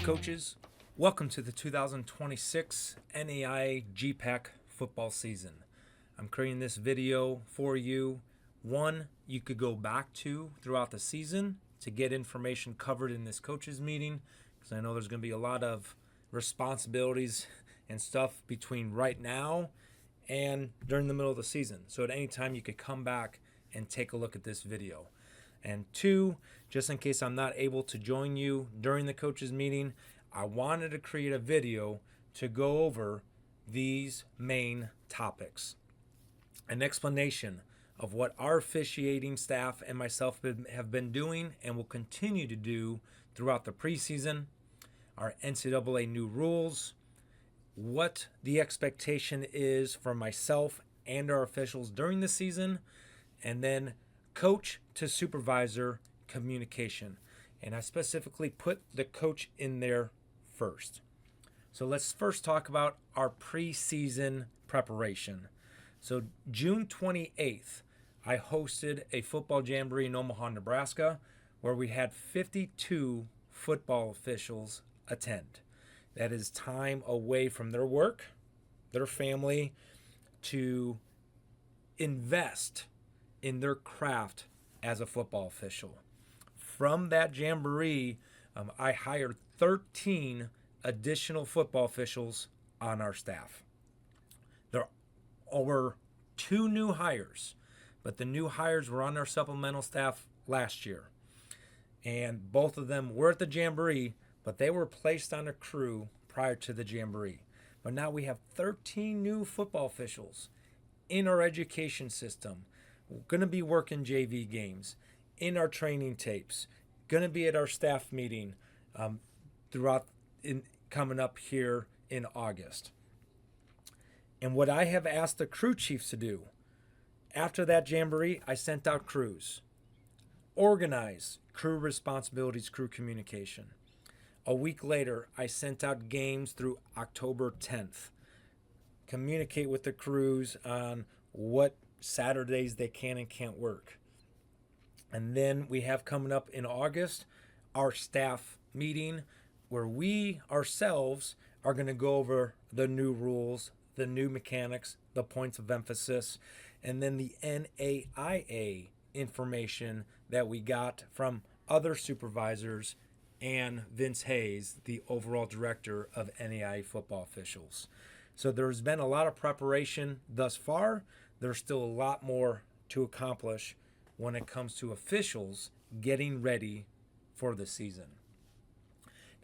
coaches? Welcome to the 2026 NAIA GPAC football season. I'm creating this video for you. One, you could go back to throughout the season to get information covered in this coaches meeting, because I know there's going to be a lot of responsibilities and stuff between right now and during the middle of the season. So at any time you could come back and take a look at this video. And two, just in case I'm not able to join you during the coaches meeting, I wanted to create a video to go over these main topics. An explanation of what our officiating staff and myself have been doing and will continue to do throughout the preseason, our NCAA new rules, what the expectation is for myself and our officials during the season, and then coach to supervisor communication. And I specifically put the coach in there first. So let's first talk about our preseason preparation. So June 28th, I hosted a football jamboree in Omaha, Nebraska, where we had 52 football officials attend. That is time away from their work, their family, to invest in their craft as a football official. From that jamboree, I hired 13 additional football officials on our staff. There were 2 new hires, but the new hires were on our supplemental staff last year. And both of them were at the jamboree, but they were placed on a crew prior to the jamboree. But now we have 13 new football officials in our education system. We're going to be working JV games, in our training tapes, going to be at our staff meeting coming up here in August. And what I have asked the crew chiefs to do, after that jamboree, I sent out crews. Organize crew responsibilities, crew communication. A week later, I sent out games through October 10th. Communicate with the crews on what Saturdays they can and can't work. And then we have coming up in August our staff meeting, where we ourselves are going to go over the new rules, the new mechanics, the points of emphasis, and then the NAIA information that we got from other supervisors and Vince Hayes, the overall director of NAIA football officials. So there's been a lot of preparation thus far. There's still a lot more to accomplish when it comes to officials getting ready for the season.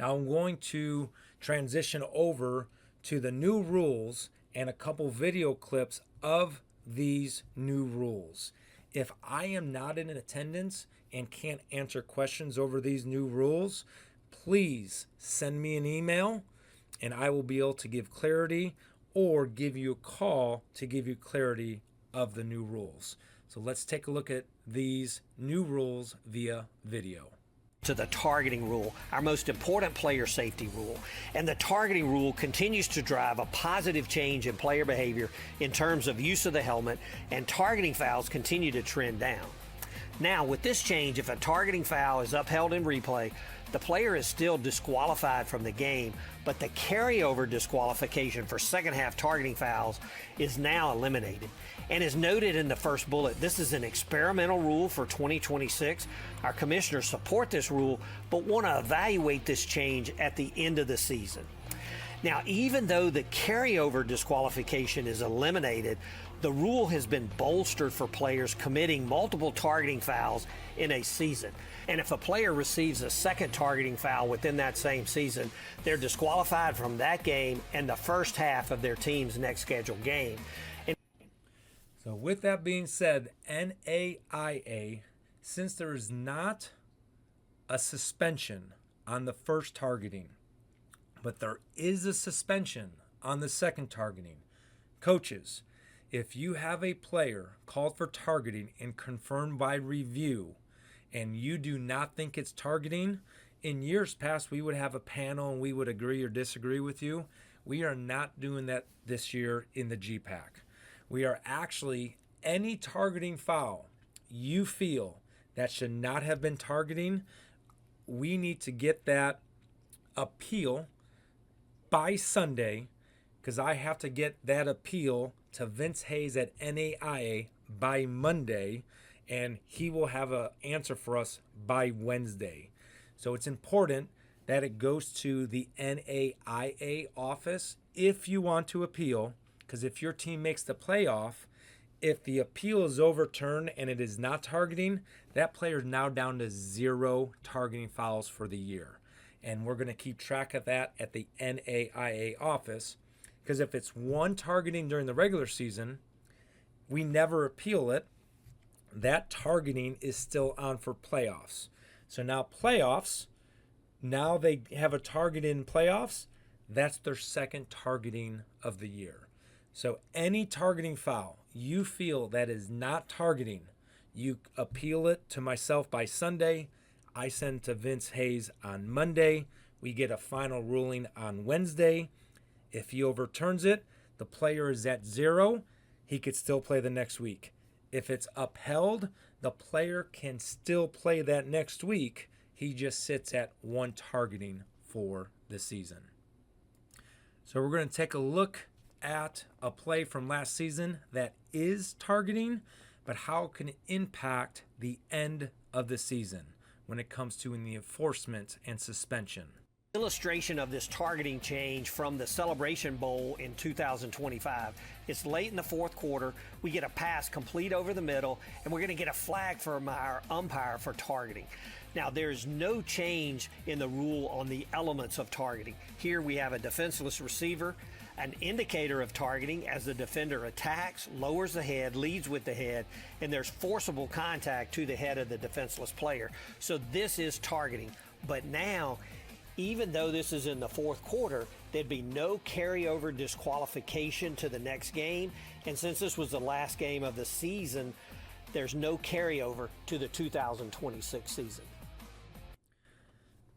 Now I'm going to transition over to the new rules and a couple video clips of these new rules. If I am not in attendance and can't answer questions over these new rules, please send me an email and I will be able to give clarity or give you a call to give you clarity of the new rules. So let's take a look at these new rules via video. To the targeting rule, our most important player safety rule. And the targeting rule continues to drive a positive change in player behavior in terms of use of the helmet, and targeting fouls continue to trend down. Now, with this change, if a targeting foul is upheld in replay, the player is still disqualified from the game, but the carryover disqualification for second half targeting fouls is now eliminated. And as noted in the first bullet, this is an experimental rule for 2026. Our commissioners support this rule, but want to evaluate this change at the end of the season. Now, even though the carryover disqualification is eliminated, the rule has been bolstered for players committing multiple targeting fouls in a season. And if a player receives a second targeting foul within that same season, they're disqualified from that game and the first half of their team's next scheduled game. So with that being said, NAIA, since there is not a suspension on the first targeting, but there is a suspension on the second targeting, coaches, if you have a player called for targeting and confirmed by review, and you do not think it's targeting, in years past we would have a panel and we would agree or disagree with you. We are not doing that this year in the GPAC. We are actually, any targeting foul you feel that should not have been targeting, we need to get that appeal by Sunday, because I have to get that appeal to Vince Hayes at NAIA by Monday, and he will have an answer for us by Wednesday. So it's important that it goes to the NAIA office if you want to appeal, because if your team makes the playoff, if the appeal is overturned and it is not targeting, that player is now down to 0 targeting fouls for the year. And we're going to keep track of that at the NAIA office, because if it's 1 targeting during the regular season, we never appeal it. That targeting is still on for playoffs. So now playoffs, now they have a target in playoffs. That's their 2nd targeting of the year. So any targeting foul you feel that is not targeting, you appeal it to myself by Sunday. I send to Vince Hayes on Monday. We get a final ruling on Wednesday. If he overturns it, the player is at 0. He could still play the next week. If it's upheld, the player can still play that next week. He just sits at 1 targeting for the season. So we're going to take a look at a play from last season that is targeting, but how it can impact the end of the season when it comes to the enforcement and suspension. Illustration of this targeting change from the Celebration Bowl in 2025. It's late in the 4th quarter. We get a pass complete over the middle, and we're going to get a flag from our umpire for targeting. Now, there's no change in the rule on the elements of targeting. Here we have a defenseless receiver, an indicator of targeting as the defender attacks, lowers the head, leads with the head, and there's forcible contact to the head of the defenseless player. So this is targeting. But now, even though this is in the 4th quarter, there'd be no carryover disqualification to the next game. And since this was the last game of the season, there's no carryover to the 2026 season.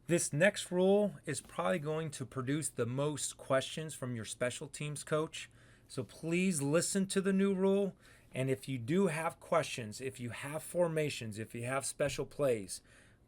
This next rule is probably going to produce the most questions from your special teams coach. So please listen to the new rule. And if you do have questions, if you have formations, if you have special plays,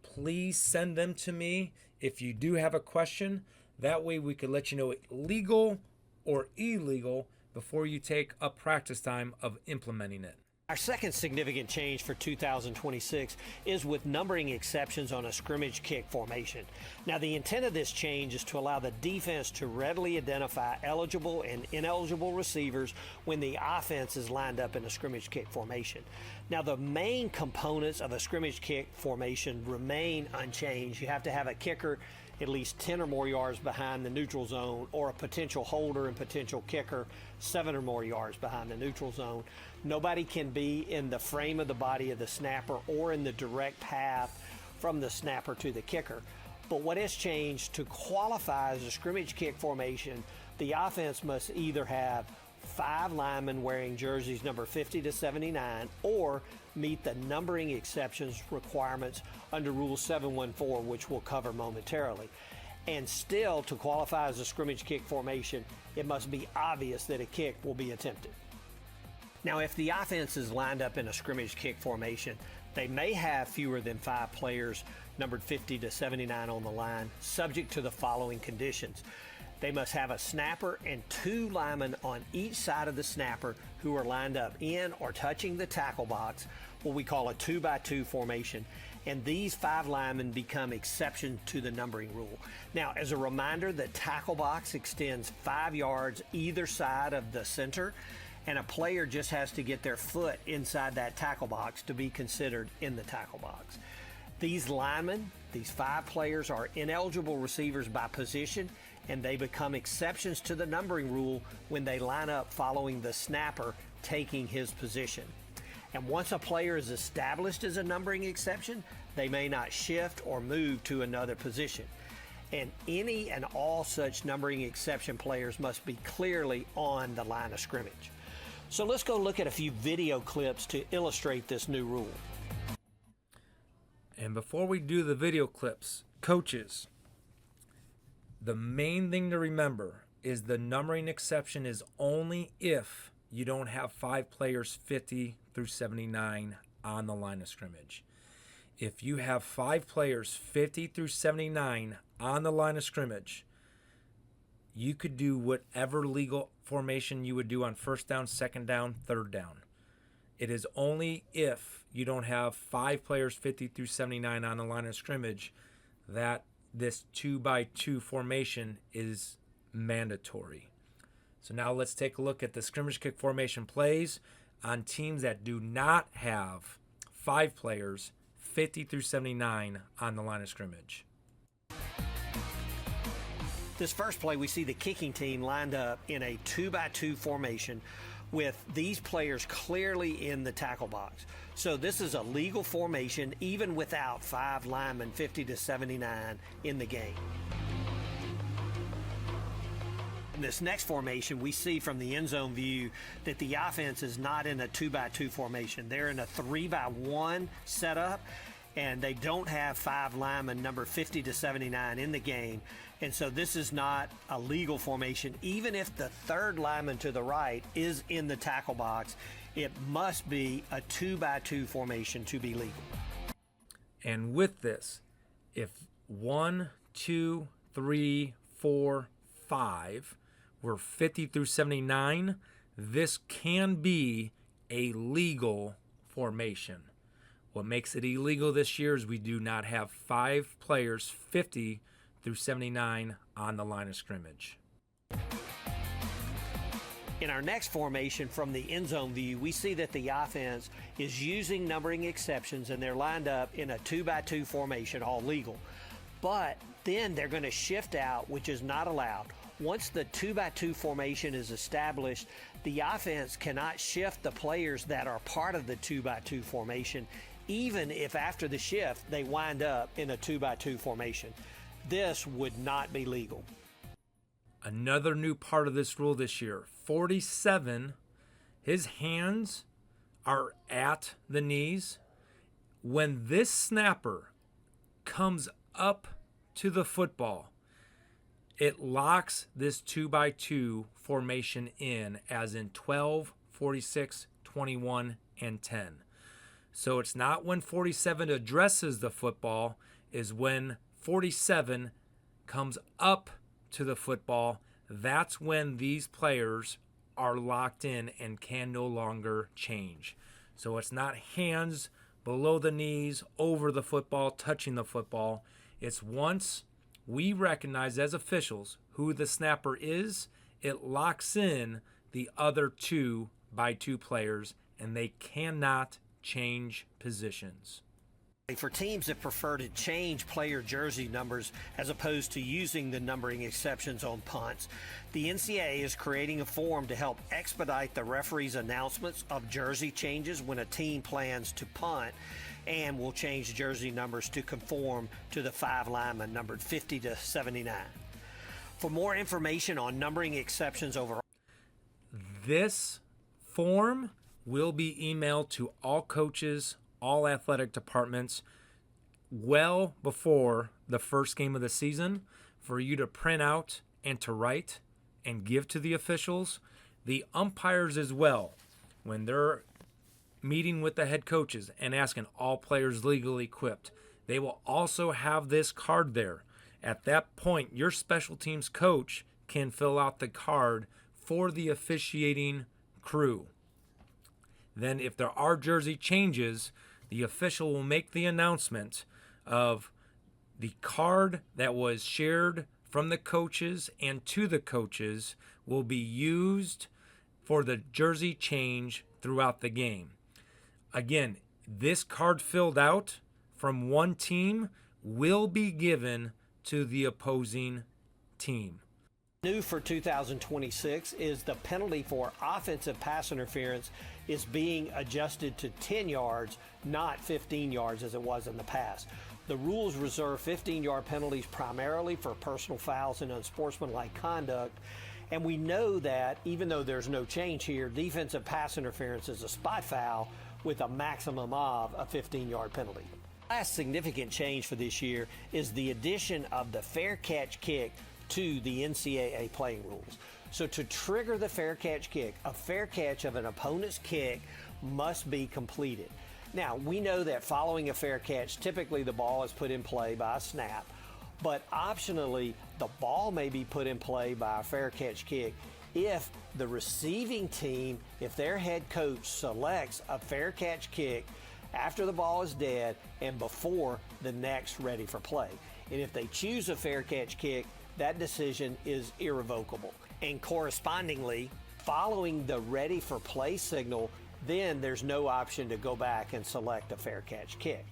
please send them to me if you do have a question. That way we can let you know legal or illegal before you take up practice time of implementing it. Our second significant change for 2026 is with numbering exceptions on a scrimmage kick formation. Now, the intent of this change is to allow the defense to readily identify eligible and ineligible receivers when the offense is lined up in a scrimmage kick formation. Now, the main components of a scrimmage kick formation remain unchanged. You have to have a kicker at least 10 or more yards behind the neutral zone, or a potential holder and potential kicker 7 or more yards behind the neutral zone. Nobody can be in the frame of the body of the snapper or in the direct path from the snapper to the kicker. But what has changed, to qualify as a scrimmage kick formation, the offense must either have 5 linemen wearing jerseys number 50 to 79 or meet the numbering exceptions requirements under Rule 714, which we'll cover momentarily. And still, to qualify as a scrimmage kick formation, it must be obvious that a kick will be attempted. Now, if the offense is lined up in a scrimmage kick formation, they may have fewer than 5 players numbered 50 to 79 on the line, subject to the following conditions. They must have a snapper and 2 linemen on each side of the snapper who are lined up in or touching the tackle box, what we call a 2x2 formation. And these 5 linemen become exception to the numbering rule. Now, as a reminder, the tackle box extends 5 yards either side of the center, and a player just has to get their foot inside that tackle box to be considered in the tackle box. These linemen, these 5 players, are ineligible receivers by position, and they become exceptions to the numbering rule when they line up following the snapper taking his position. And once a player is established as a numbering exception, they may not shift or move to another position. And any and all such numbering exception players must be clearly on the line of scrimmage. So let's go look at a few video clips to illustrate this new rule. And before we do the video clips, coaches, the main thing to remember is the numbering exception is only if you don't have 5 players 50 through 79 on the line of scrimmage. If you have 5 players 50 through 79 on the line of scrimmage, you could do whatever legal formation you would do on first down, second down, third down. It is only if you don't have 5 players 50 through 79 on the line of scrimmage that this 2-by-2 formation is mandatory. So now let's take a look at the scrimmage kick formation plays on teams that do not have 5 players 50 through 79 on the line of scrimmage. This first play, we see the kicking team lined up in a 2-by-2 formation with these players clearly in the tackle box. So this is a legal formation even without 5 linemen 50 to 79 in the game. In this next formation, we see from the end zone view that the offense is not in a 2-by-2 formation. They're in a 3-by-1 setup, and they don't have 5 linemen number 50 to 79 in the game. And so this is not a legal formation. Even if the third lineman to the right is in the tackle box, it must be a 2-by-2 formation to be legal. And with this, if 1, 2, 3, 4, 5 were 50 through 79, this can be a legal formation. What makes it illegal this year is we do not have 5 players 50 through 79 on the line of scrimmage. In our next formation from the end zone view, we see that the offense is using numbering exceptions, and they're lined up in a 2-by-2 formation, all legal. But then they're going to shift out, which is not allowed. Once the 2-by-2 formation is established, the offense cannot shift the players that are part of the 2-by-2 formation, even if after the shift they wind up in a 2-by-2 formation. This would not be legal. Another new part of this rule this year, 47, his hands are at the knees. When this snapper comes up to the football, it locks this 2-by-2 formation in, as in 12, 46, 21, and 10. So it's not when 47 addresses the football, is when 47 comes up to the football. That's when these players are locked in and can no longer change. So it's not hands below the knees, over the football, touching the football. It's once we recognize as officials who the snapper is, it locks in the other 2-by-2 players, and they cannot change positions. For teams that prefer to change player jersey numbers as opposed to using the numbering exceptions on punts, the NCAA is creating a form to help expedite the referee's announcements of jersey changes when a team plans to punt, and will change jersey numbers to conform to the 5 linemen numbered 50 to 79. For more information on numbering exceptions overall, this form will be emailed to all coaches, all athletic departments, well before the first game of the season, for you to print out and to write and give to the officials. The umpires as well, when they're meeting with the head coaches and asking all players legally equipped, they will also have this card there. At that point, your special teams coach can fill out the card for the officiating crew. Then if there are jersey changes, the official will make the announcement of the card that was shared from the coaches and to the coaches will be used for the jersey change throughout the game. Again, this card filled out from one team will be given to the opposing team. New for 2026 is the penalty for offensive pass interference is being adjusted to 10 yards, not 15 yards as it was in the past. The rules reserve 15-yard penalties primarily for personal fouls and unsportsmanlike conduct. And we know that even though there's no change here, defensive pass interference is a spot foul with a maximum of a 15-yard penalty. Last significant change for this year is the addition of the fair catch kick to the NCAA playing rules. So to trigger the fair catch kick, a fair catch of an opponent's kick must be completed. Now, we know that following a fair catch, typically the ball is put in play by a snap, but optionally, the ball may be put in play by a fair catch kick if the receiving team, if their head coach selects a fair catch kick after the ball is dead and before the next ready for play. And if they choose a fair catch kick, that decision is irrevocable. And correspondingly, following the ready for play signal, then there's no option to go back and select a fair catch kick.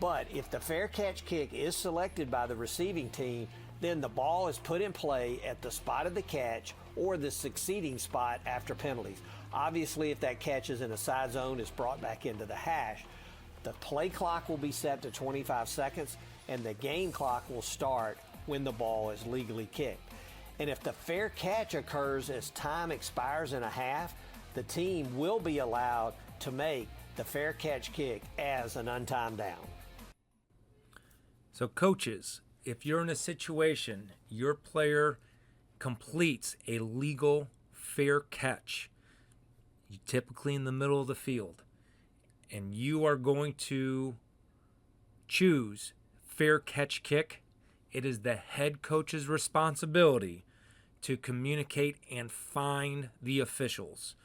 But if the fair catch kick is selected by the receiving team, then the ball is put in play at the spot of the catch or the succeeding spot after penalties. Obviously, if that catch is in a side zone, it's brought back into the hash. The play clock will be set to 25 seconds, and the game clock will start when the ball is legally kicked. And if the fair catch occurs as time expires in a half, the team will be allowed to make the fair catch kick as an untimed down. So coaches, if you're in a situation, your player completes a legal fair catch, typically in the middle of the field, and you are going to choose fair catch kick, it is the head coach's responsibility to communicate and find the officials.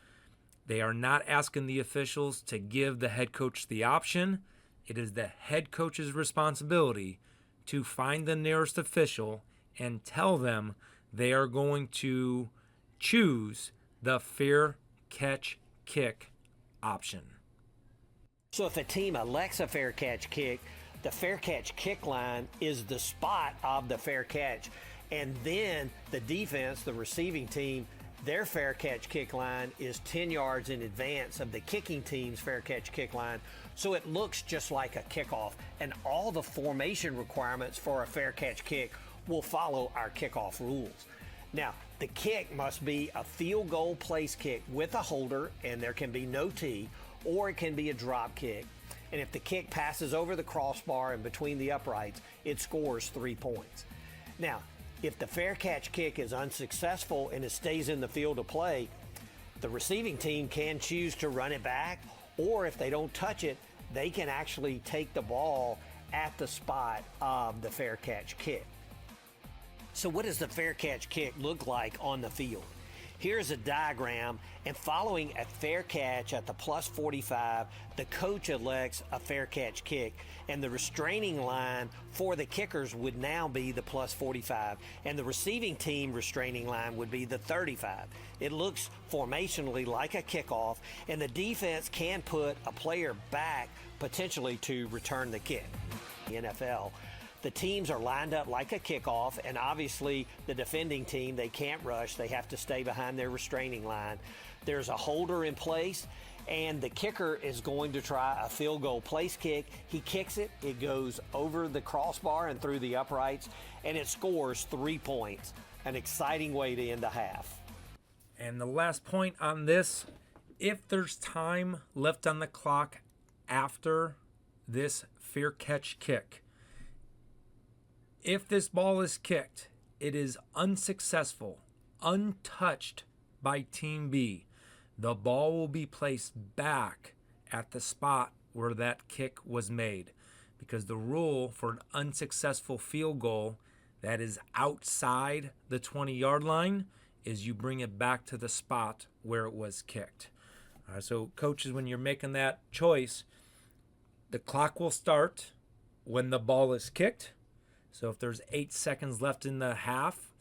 They are not asking the officials to give the head coach the option. It is the head coach's responsibility to find the nearest official and tell them they are going to choose the fair catch kick option. So if a team elects a fair catch kick, the fair catch kick line is the spot of the fair catch. And then the defense, the receiving team, their fair catch kick line is 10 yards in advance of the kicking team's fair catch kick line. So it looks just like a kickoff. And all the formation requirements for a fair catch kick will follow our kickoff rules. Now, the kick must be a field goal place kick with a holder, and there can be no tee, or it can be a drop kick. And if the kick passes over the crossbar and between the uprights, it scores 3 points. Now, if the fair catch kick is unsuccessful and it stays in the field of play, the receiving team can choose to run it back, or if they don't touch it, they can actually take the ball at the spot of the fair catch kick. So what does the fair catch kick look like on the field? Here's a diagram, and following a fair catch at the plus 45, the coach elects a fair catch kick, and the restraining line for the kickers would now be the plus 45, and the receiving team restraining line would be the 35. It looks formationally like a kickoff, and the defense can put a player back potentially to return the kick. The NFL, the teams are lined up like a kickoff, and obviously the defending team, they can't rush. They have to stay behind their restraining line. There's a holder in place, and the kicker is going to try a field goal place kick. He kicks it. It goes over the crossbar and through the uprights, and it scores 3 points. An exciting way to end a half. And the last point on this, if there's time left on the clock after this fair catch kick, if this ball is kicked, it is unsuccessful, untouched by Team B, the ball will be placed back at the spot where that kick was made. Because the rule for an unsuccessful field goal that is outside the 20-yard line is you bring it back to the spot where it was kicked. All right, so coaches, when you're making that choice, the clock will start when the ball is kicked. So if there's 8 seconds left in the half,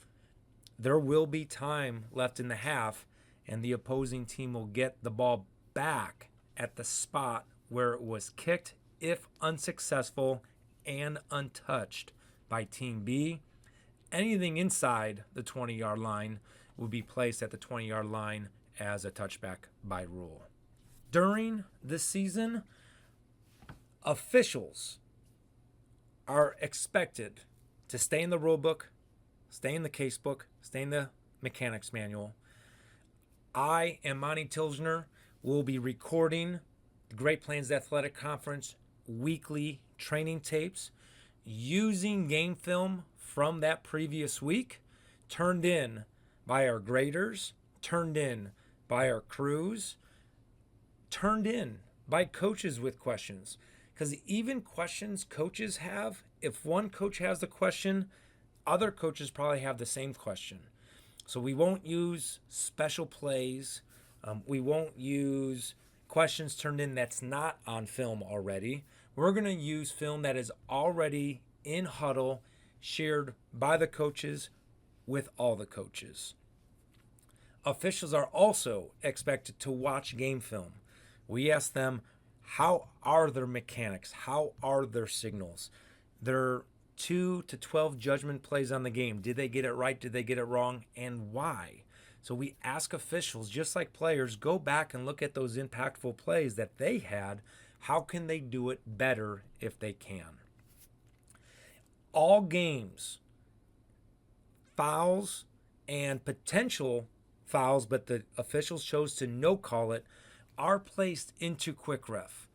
there will be time left in the half, and the opposing team will get the ball back at the spot where it was kicked if unsuccessful and untouched by Team B. Anything inside the 20-yard line will be placed at the 20-yard line as a touchback by rule. During this season, officials are expected to stay in the rule book, stay in the case book, stay in the mechanics manual. I and Monty Tilsner will be recording the Great Plains Athletic Conference weekly training tapes using game film from that previous week, turned in by our graders, turned in by our crews, turned in by coaches with questions. Because even questions coaches have, if one coach has the question, other coaches probably have the same question. So we won't use special plays. We won't use questions turned in that's not on film already. We're going to use film that is already in huddle, shared by the coaches with all the coaches. Officials are also expected to watch game film. We ask them, how are their mechanics? How are their signals? Their 2 to 12 judgment plays on the game. Did they get it right? Did they get it wrong? And why? So we ask officials, just like players, go back and look at those impactful plays that they had. How can they do it better if they can? All games, fouls and potential fouls, but the officials chose to no call it, are placed into Quick Ref.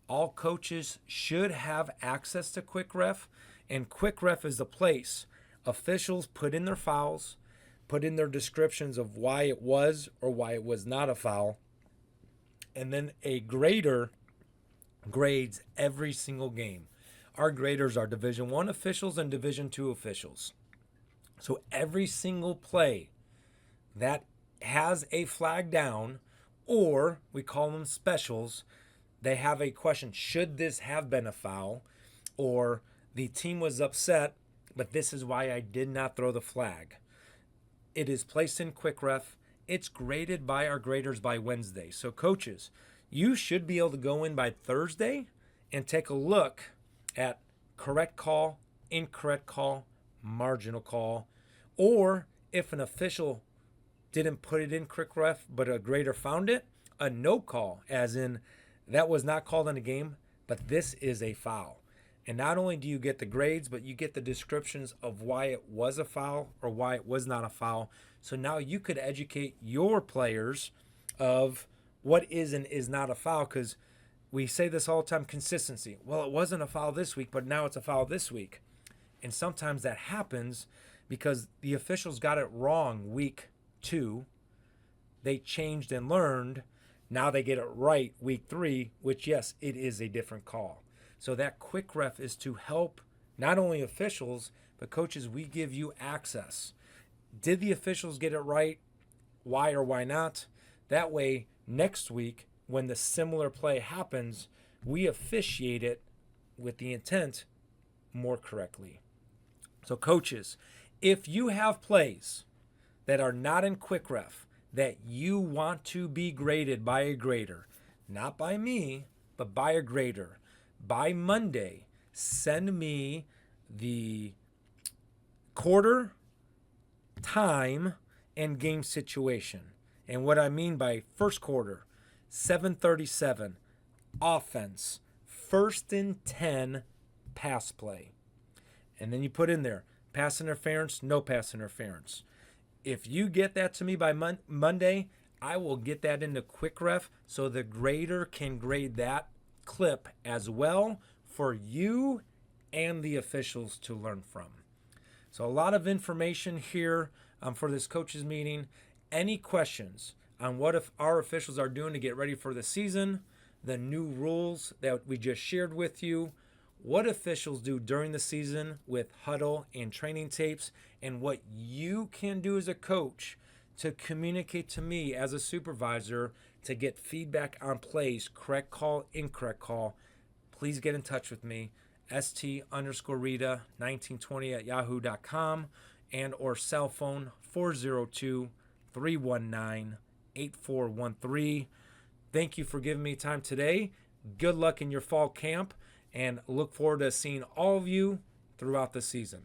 All coaches should have access to Quick Ref, and Quick Ref is the place officials put in their fouls, put in their descriptions of why it was or why it was not a foul, and then a grader grades every single game. Our graders are Division I officials and Division II officials. So every single play that has a flag down, or we call them specials, they have a question, should this have been a foul? Or the team was upset, but this is why I did not throw the flag. It is placed in Quick Ref. It's graded by our graders by Wednesday. So coaches, you should be able to go in by Thursday and take a look at correct call, incorrect call, marginal call, or if an official didn't put it in Quick Ref but a grader found it, a no call, as in that was not called in a game, but this is a foul. And not only do you get the grades, but you get the descriptions of why it was a foul or why it was not a foul. So now you could educate your players of what is and is not a foul, because we say this all the time, consistency. Well, it wasn't a foul this week, but now it's a foul this week. And sometimes that happens because the officials got it wrong week 2. They changed and learned. Now they get it right week 3, which, yes, it is a different call. So that Quick Ref is to help not only officials, but coaches. We give you access. Did the officials get it right? Why or why not? That way, next week, when the similar play happens, we officiate it with the intent more correctly. So coaches, if you have plays that are not in Quick Ref that you want to be graded by a grader, not by me, but by a grader, by Monday, send me the quarter, time, and game situation. And what I mean by first quarter, 7:37, offense, 1st and 10, pass play. And then you put in there, pass interference, no pass interference. If you get that to me by Monday, I will get that into Quick Ref so the grader can grade that clip as well for you and the officials to learn from. So a lot of information here for this coaches meeting. Any questions on what if our officials are doing to get ready for the season, the new rules that we just shared with you, what officials do during the season with huddle and training tapes, and what you can do as a coach to communicate to me as a supervisor to get feedback on plays, correct call, incorrect call, please get in touch with me, st_rita1920@yahoo.com, and or cell phone 402-319-8413. Thank you for giving me time today. Good luck in your fall camp, and look forward to seeing all of you throughout the season.